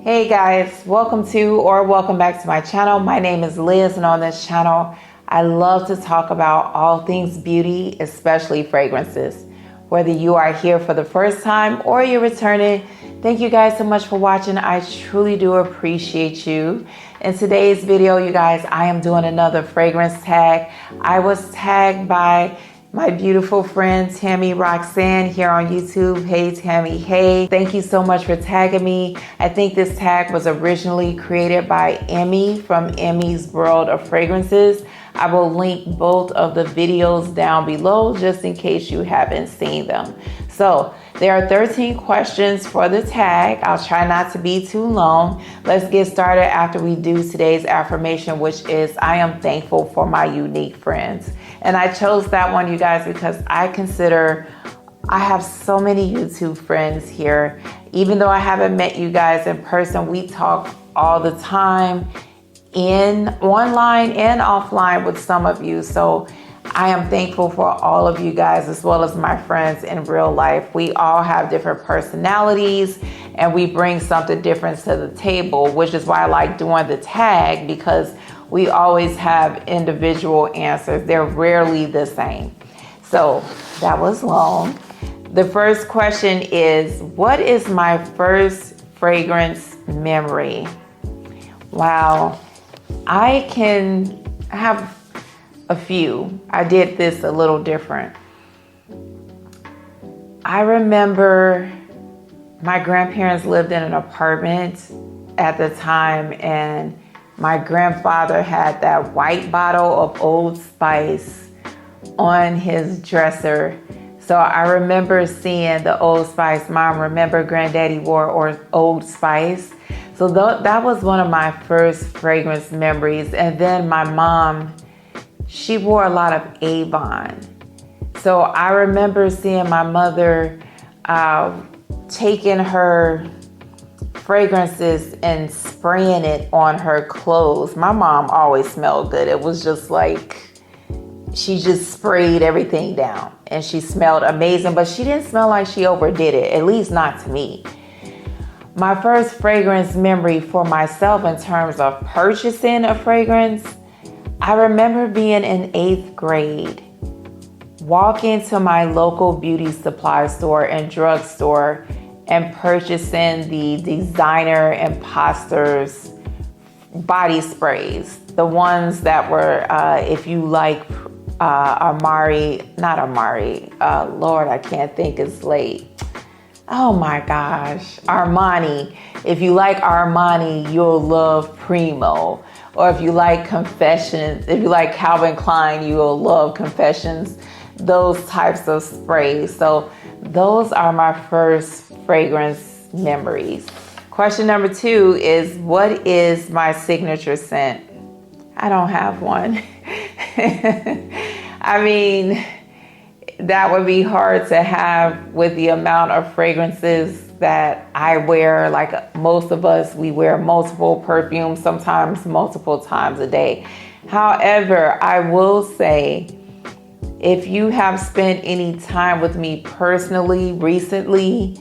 Hey guys, welcome back to my channel. My name is Liz, and on this channel I love to talk about all things beauty, especially fragrances. Whether you are here for the first time or you're returning, thank you guys so much for watching. I truly do appreciate you. In today's video, you guys, I am doing another fragrance tag. I was tagged by my beautiful friend Tammy Roxanne here on YouTube. Hey Tammy, hey. Thank you so much for tagging me. I think this tag was originally created by Emmy from Emmy's World of Fragrances. I will link both of the videos down below just in case you haven't seen them. So there are 13 questions for the tag. I'll try not to be too long. Let's get started after we do today's affirmation, which is I am thankful for my unique friends. And I chose that one, you guys, because I have so many YouTube friends here. Even though I haven't met you guys in person, we talk all the time online and offline with some of you. So I am thankful for all of you guys as well as my friends in real life. We all have different personalities and we bring something different to the table, which is why I like doing the tag, because we always have individual answers. They're rarely the same. So that was long. The first question is, what is my first fragrance memory? Wow, I can have a few. I did this a little different. I remember my grandparents lived in an apartment at the time, and my grandfather had that white bottle of Old Spice on his dresser. So I remember seeing the Old Spice. Mom, remember Granddaddy wore Old Spice? So that was one of my first fragrance memories. And then my mom, she wore a lot of Avon. So I remember seeing my mother taking her fragrances and spraying it on her clothes. My mom always smelled good. It was just like she just sprayed everything down and she smelled amazing, but she didn't smell like she overdid it, at least not to me. My first fragrance memory for myself in terms of purchasing a fragrance, I remember being in 8th grade, walking to my local beauty supply store and drugstore and purchasing the designer imposters body sprays. The ones that were, if you like Lord, I can't think, it's late. Oh my gosh, Armani. If you like Armani, you'll love Primo. Or if you like Confessions, if you like Calvin Klein, you will love Confessions. Those types of sprays. So those are my first fragrance memories. Question number 2 is, what is my signature scent? I don't have one. I mean, that would be hard to have with the amount of fragrances that I wear. Like most of us, we wear multiple perfumes, sometimes multiple times a day. However, I will say, if you have spent any time with me personally recently,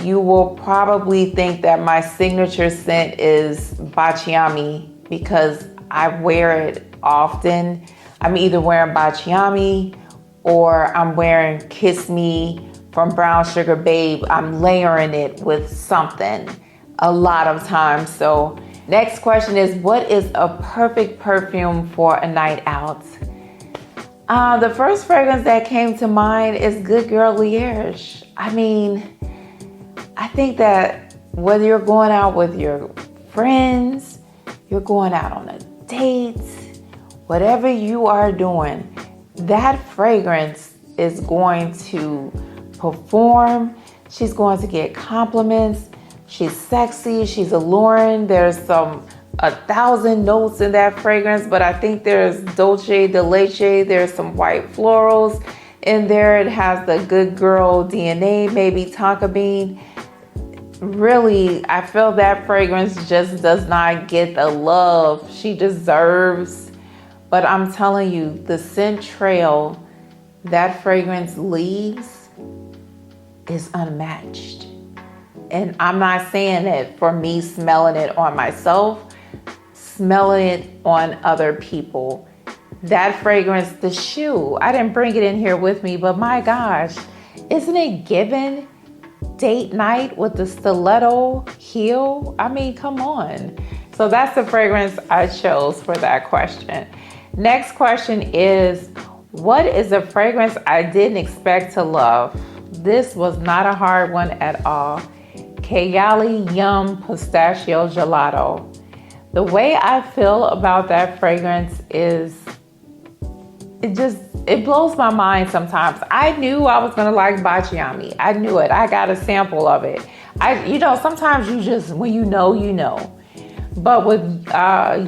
you will probably think that my signature scent is Bacciami, because I wear it often. I'm either wearing Bacciami or I'm wearing Kiss Me from Brown Sugar Babe. I'm layering it with something a lot of times. So next question is, what is a perfect perfume for a night out? The first fragrance that came to mind is Good Girl Liège. I mean, I think that whether you're going out with your friends, you're going out on a date, whatever you are doing, that fragrance is going to perform. She's going to get compliments. She's sexy, she's alluring. There's 1,000 notes in that fragrance, but I think there's Dolce de Leche, there's some white florals in there. It has the good girl DNA, maybe tonka bean. Really, I feel that fragrance just does not get the love she deserves. But I'm telling you, the scent trail that fragrance leaves is unmatched. And I'm not saying it for me smelling it on myself, smelling it on other people. That fragrance, the shoe, I didn't bring it in here with me, but my gosh, isn't it given date night with the stiletto heel? I mean, come on. So that's the fragrance I chose for that question. Next question is, what is a fragrance I didn't expect to love? This was not a hard one at all. Kayali Yum Pistachio Gelato. The way I feel about that fragrance is, it blows my mind sometimes. I knew I was gonna like Baciami. I knew it. I got a sample of it. Sometimes you just, when you know, you know. But with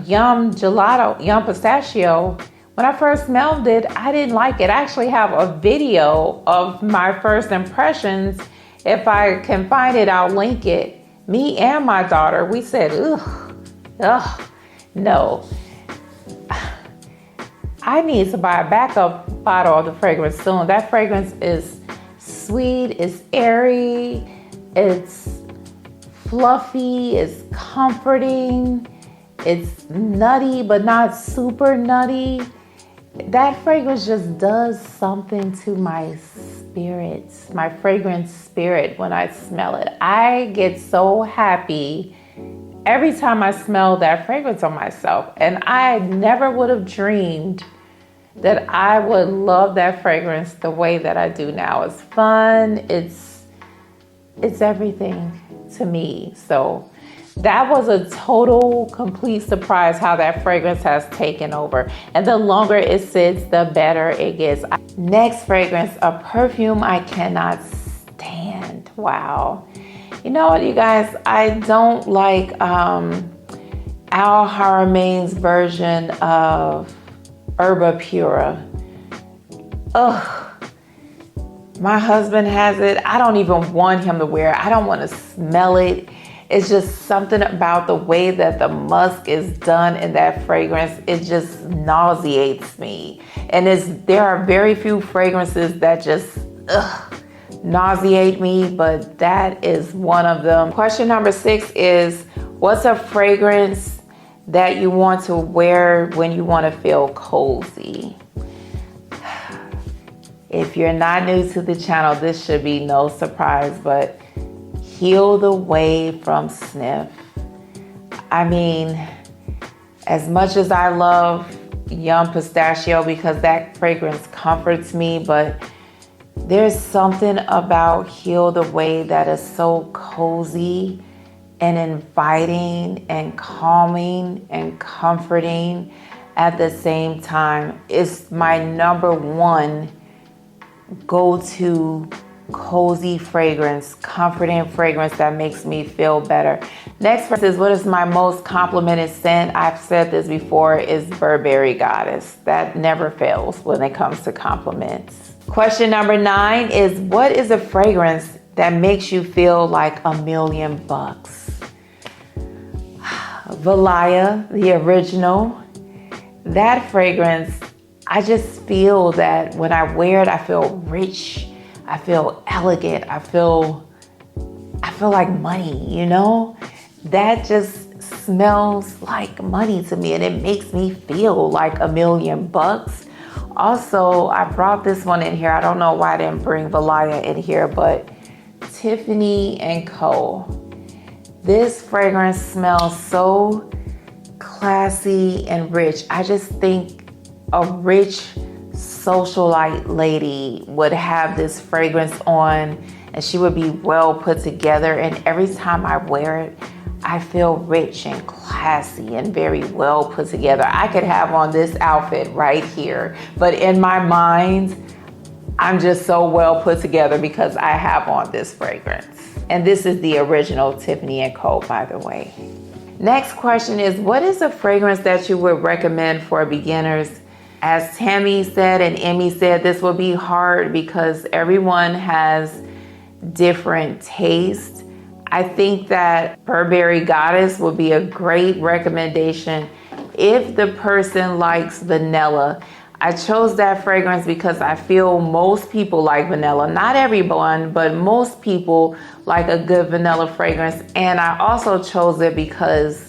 Yum Pistachio, when I first smelled it, I didn't like it. I actually have a video of my first impressions. If I can find it, I'll link it. Me and my daughter, we said, ugh, no. I need to buy a backup bottle of the fragrance soon. That fragrance is sweet, it's airy, it's fluffy, it's comforting, it's nutty, but not super nutty. That fragrance just does something to my spirit, my fragrance spirit when I smell it. I get so happy every time I smell that fragrance on myself. And I never would have dreamed that I would love that fragrance the way that I do now. It's fun, it's everything to me. So that was a total, complete surprise how that fragrance has taken over. And the longer it sits, the better it gets. Next fragrance, a perfume I cannot stand. Wow. You know what, you guys? I don't like Al Haramain's version of Herba Pura. Ugh. My husband has it. I don't even want him to wear it. I don't want to smell it. It's just something about the way that the musk is done in that fragrance. It just nauseates me. And there are very few fragrances that just nauseate me, but that is one of them. Question number 6 is, what's a fragrance that you want to wear when you want to feel cozy? If you're not new to the channel, this should be no surprise, but Heal the Way from Snif. I mean, as much as I love Yum Pistachio because that fragrance comforts me, but there's something about Heal the Way that is so cozy and inviting and calming and comforting at the same time. It's my number one go-to cozy fragrance, comforting fragrance that makes me feel better. Next is, what is my most complimented scent? I've said this before, is Burberry Goddess. That never fails when it comes to compliments. Question number 9 is, what is a fragrance that makes you feel like $1,000,000? Valaya, the original. That fragrance, I just feel that when I wear it, I feel rich, I feel elegant, I feel like money, you know? That just smells like money to me, and it makes me feel like $1,000,000. Also, I brought this one in here. I don't know why I didn't bring Valaya in here, but Tiffany & Co. This fragrance smells so classy and rich. I just think a rich socialite lady would have this fragrance on, and she would be well put together. And every time I wear it, I feel rich and classy and very well put together. I could have on this outfit right here, but in my mind, I'm just so well put together because I have on this fragrance. And this is the original Tiffany & Co., by the way. Next question is, what is a fragrance that you would recommend for beginners? As Tammy said and Emmy said, this will be hard because everyone has different tastes. I think that Burberry Goddess would be a great recommendation if the person likes vanilla. I chose that fragrance because I feel most people like vanilla. Not everyone, but most people like a good vanilla fragrance. And I also chose it because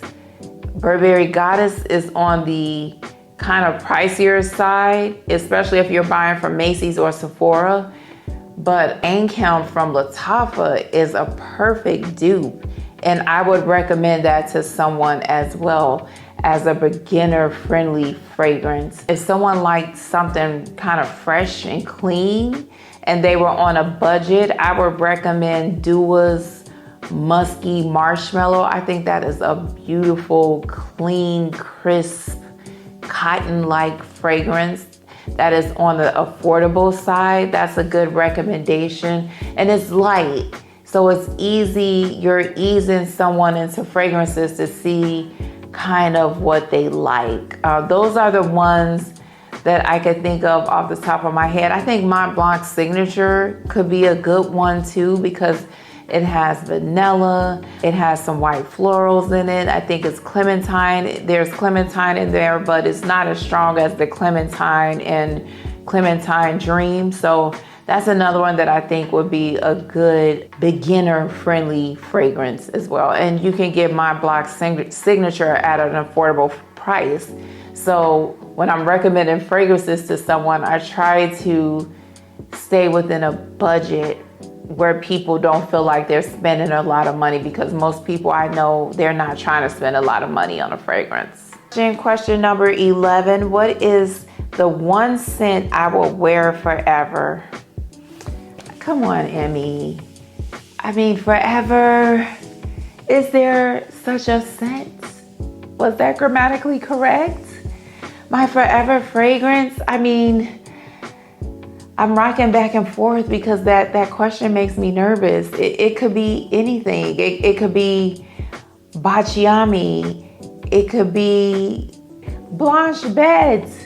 Burberry Goddess is on the kind of pricier side, especially if you're buying from Macy's or Sephora. But Ancam from Lattafa is a perfect dupe. And I would recommend that to someone as well as a beginner-friendly fragrance. If someone liked something kind of fresh and clean and they were on a budget, I would recommend Dua's Musky Marshmallow. I think that is a beautiful, clean, crisp, cotton-like fragrance that is on the affordable side. That's a good recommendation. And it's light, so it's easy. You're easing someone into fragrances to see kind of what they like. Those are the ones that I could think of off the top of my head. I think Mont Blanc Signature could be a good one too, because it has vanilla, it has some white florals in it. I think it's clementine. There's clementine in there, but it's not as strong as the clementine in Clementine Dream. So that's another one that I think would be a good beginner-friendly fragrance as well. And you can get Mont Blanc Signature at an affordable price. So when I'm recommending fragrances to someone, I try to stay within a budget where people don't feel like they're spending a lot of money, because most people I know, they're not trying to spend a lot of money on a fragrance. Question number 11, what is the one scent I will wear forever? Come on, Emmy. I mean, forever. Is there such a scent? Was that grammatically correct? My forever fragrance? I mean, I'm rocking back and forth because that question makes me nervous. It could be anything. It could be Bacciami. It could be Blanche Beds.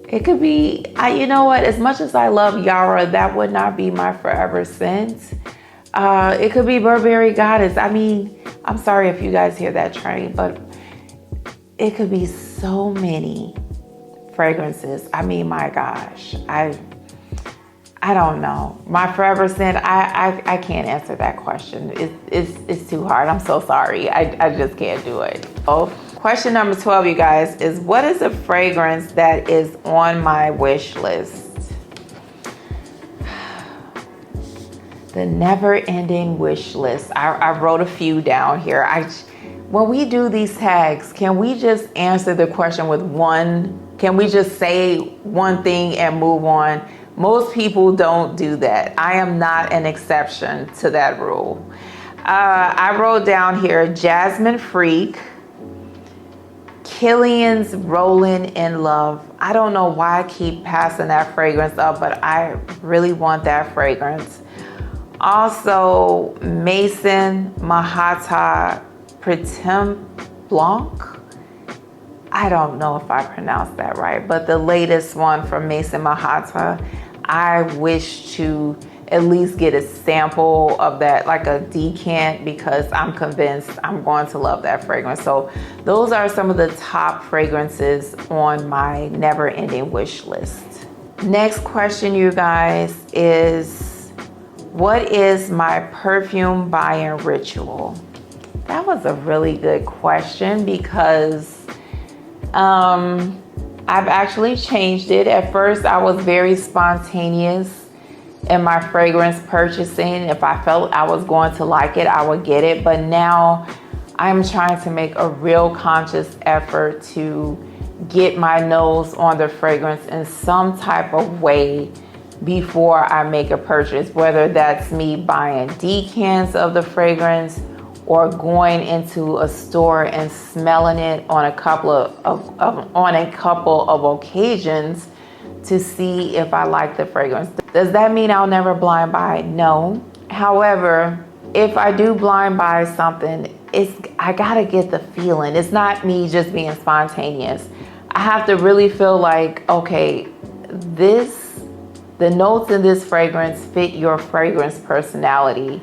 It could be, you know what, as much as I love Yara, that would not be my forever scent. It could be Burberry Goddess. I mean, I'm sorry if you guys hear that train, but it could be so many fragrances. I mean, my gosh, I don't know. My forever scent, I can't answer that question. It's too hard. I'm so sorry. I just can't do it. Oh. Question number 12, you guys, is what is a fragrance that is on my wish list? The never-ending wish list. I wrote a few down here. When we do these tags, can we just answer the question with one? Can we just say one thing and move on? Most people don't do that. I am not an exception to that rule. I wrote down here Jasmine Freak, Killian's Rollin' in Love. I don't know why I keep passing that fragrance up, but I really want that fragrance. Also, Maison Mahata Perfume Blanc. I don't know if I pronounced that right, but the latest one from Maison Mahata, I wish to at least get a sample of that, like a decant, because I'm convinced I'm going to love that fragrance. So those are some of the top fragrances on my never-ending wish list. Next question, you guys, is what is my perfume buying ritual? That was a really good question because I've actually changed it. At first, I was very spontaneous in my fragrance purchasing. If I felt I was going to like it, I would get it. But now I'm trying to make a real conscious effort to get my nose on the fragrance in some type of way before I make a purchase, whether that's me buying decants of the fragrance or going into a store and smelling it on a couple of occasions to see if I like the fragrance. Does that mean I'll never blind buy? No. However, if I do blind buy something, I gotta get the feeling. It's not me just being spontaneous. I have to really feel like, okay, the notes in this fragrance fit your fragrance personality,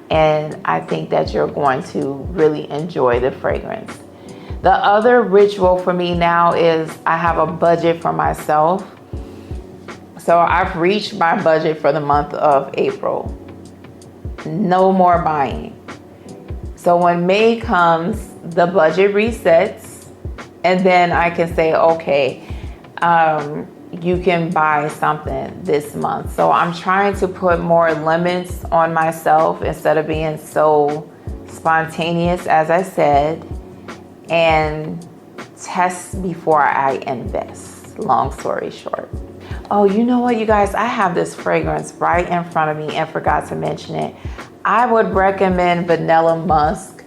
and I think that you're going to really enjoy the fragrance. The other ritual for me now is I have a budget for myself. So I've reached my budget for the month of April. No more buying. So when May comes, the budget resets, and then I can say, okay, you can buy something this month. So I'm trying to put more limits on myself instead of being so spontaneous, as I said, and test before I invest. Long story short. Oh, you know what, you guys? I have this fragrance right in front of me and forgot to mention it. I would recommend Vanilla Musk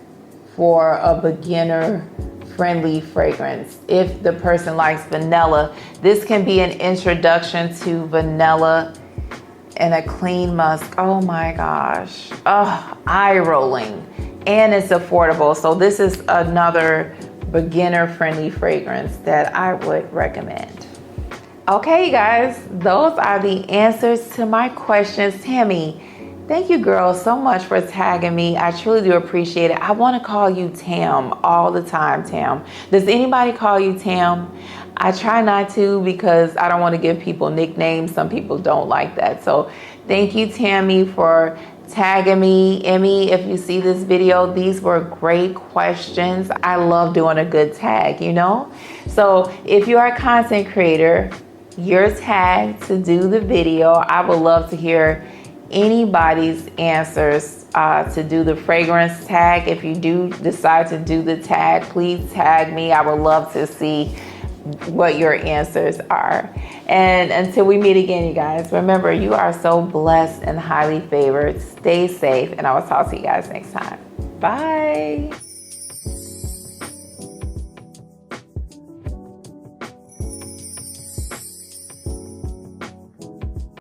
for a beginner friendly fragrance. If the person likes vanilla, this can be an introduction to vanilla and a clean musk. Oh my gosh. Oh, eye rolling. And it's affordable. So this is another beginner friendly fragrance that I would recommend. Okay, guys, those are the answers to my questions. Tammy, thank you, girls, so much for tagging me. I truly do appreciate it. I want to call you Tam all the time, Tam. Does anybody call you Tam? I try not to because I don't want to give people nicknames. Some people don't like that. So thank you, Tammy, for tagging me. Emmy, if you see this video, these were great questions. I love doing a good tag, you know? So if you are a content creator, you're tagged to do the video. I would love to hear anybody's answers to do the fragrance tag. If you do decide to do the tag, please tag me. I would love to see what your answers are. And until we meet again, you guys, remember, you are so blessed and highly favored. Stay safe, and I will talk to you guys next time. Bye.